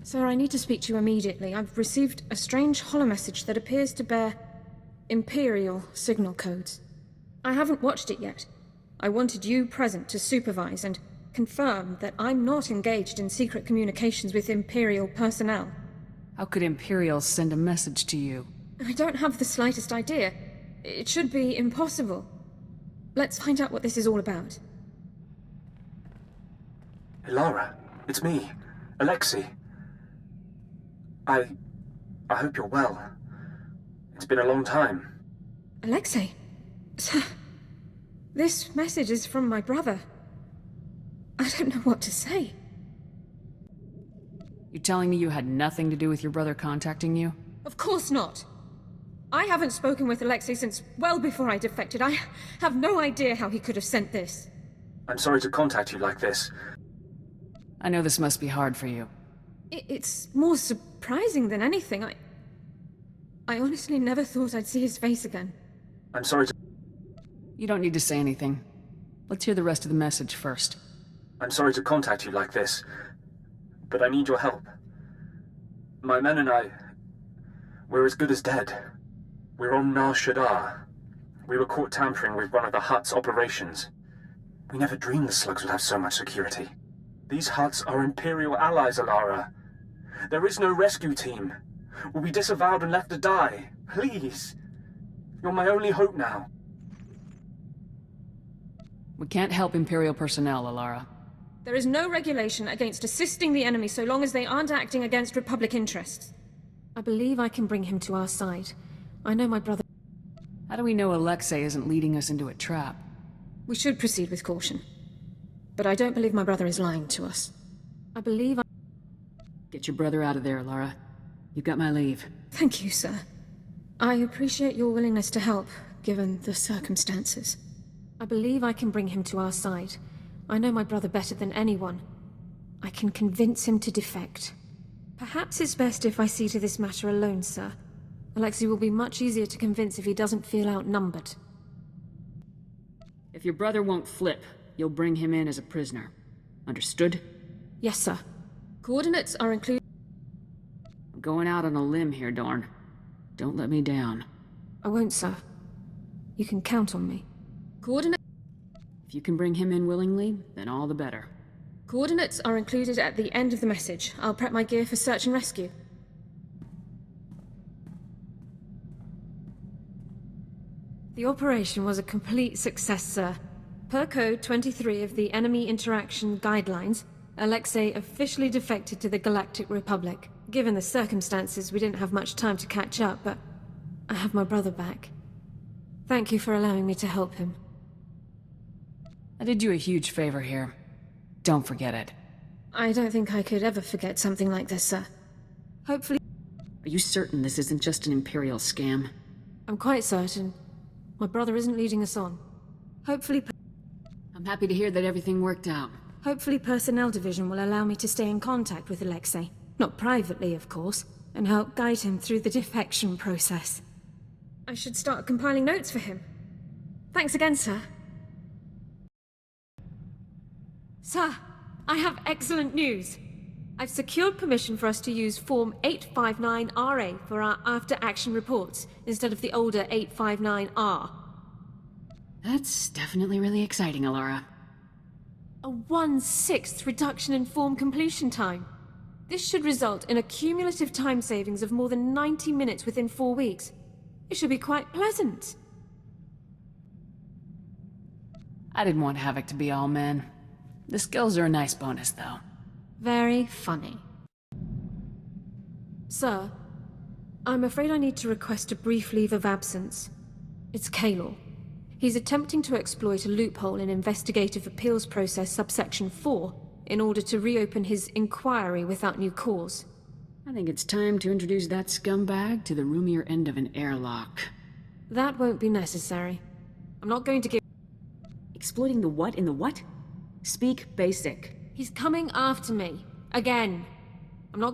Sir, I need to speak to you immediately. I've received a strange holomessage that appears to bear Imperial signal codes. I haven't watched it yet. I wanted you present to supervise and confirm that I'm not engaged in secret communications with Imperial personnel. How could Imperials send a message to you? I don't have the slightest idea. It should be impossible. Let's find out what this is all about. Hey, Lara, it's me, Alexei. I hope you're well. It's been a long time. Alexei? Sir, this message is from my brother. I don't know what to say. You telling me you had nothing to do with your brother contacting you? Of course not. I haven't spoken with Alexei since well before I defected. I have no idea how he could have sent this. I'm sorry to contact you like this. I know this must be hard for you. It's more surprising than anything. I honestly never thought I'd see his face again. I'm sorry to... You don't need to say anything. Let's hear the rest of the message first. I'm sorry to contact you like this, but I need your help. My men and I, we're as good as dead. We're on Nar Shaddaa. We were caught tampering with one of the Hutt's operations. We never dreamed the slugs would have so much security. These Hutts are Imperial allies, Alara. There is no rescue team. We'll be disavowed and left to die. Please. You're my only hope now. We can't help Imperial personnel, Alara. There is no regulation against assisting the enemy so long as they aren't acting against Republic interests. I believe I can bring him to our side. I know my brother... How do we know Alexei isn't leading us into a trap? We should proceed with caution. But I don't believe my brother is lying to us. I believe I... Get your brother out of there, Lara. You've got my leave. Thank you, sir. I appreciate your willingness to help, given the circumstances. I believe I can bring him to our side. I know my brother better than anyone. I can convince him to defect. Perhaps it's best if I see to this matter alone, sir. Alexei will be much easier to convince if he doesn't feel outnumbered. If your brother won't flip, you'll bring him in as a prisoner. Understood? Yes, sir. Coordinates are included... I'm going out on a limb here, Dorne. Don't let me down. I won't, sir. You can count on me. Coordinates... If you can bring him in willingly, then all the better. Coordinates are included at the end of the message. I'll prep my gear for search and rescue. The operation was a complete success, sir. Per Code 23 of the Enemy Interaction Guidelines, Alexei officially defected to the Galactic Republic. Given the circumstances, we didn't have much time to catch up, but I have my brother back. Thank you for allowing me to help him. I did you a huge favor here. Don't forget it. I don't think I could ever forget something like this, sir. Hopefully... Are you certain this isn't just an Imperial scam? I'm quite certain. My brother isn't leading us on. Hopefully... I'm happy to hear that everything worked out. Hopefully Personnel Division will allow me to stay in contact with Alexei. Not privately, of course, and help guide him through the defection process. I should start compiling notes for him. Thanks again, sir. Sir, I have excellent news. I've secured permission for us to use Form 859RA for our after-action reports, instead of the older 859R. That's definitely really exciting, Alara. A 1/6 reduction in form completion time. This should result in a cumulative time savings of more than 90 minutes within 4 weeks. It should be quite pleasant. I didn't want Havoc to be all men. The skills are a nice bonus, though. Very funny. Sir, I'm afraid I need to request a brief leave of absence. It's Kaylor. He's attempting to exploit a loophole in Investigative Appeals Process subsection 4 in order to reopen his inquiry without new cause. I think it's time to introduce that scumbag to the roomier end of an airlock. That won't be necessary. I'm not going to give... Exploiting the what in the what? Speak basic. He's coming after me. Again.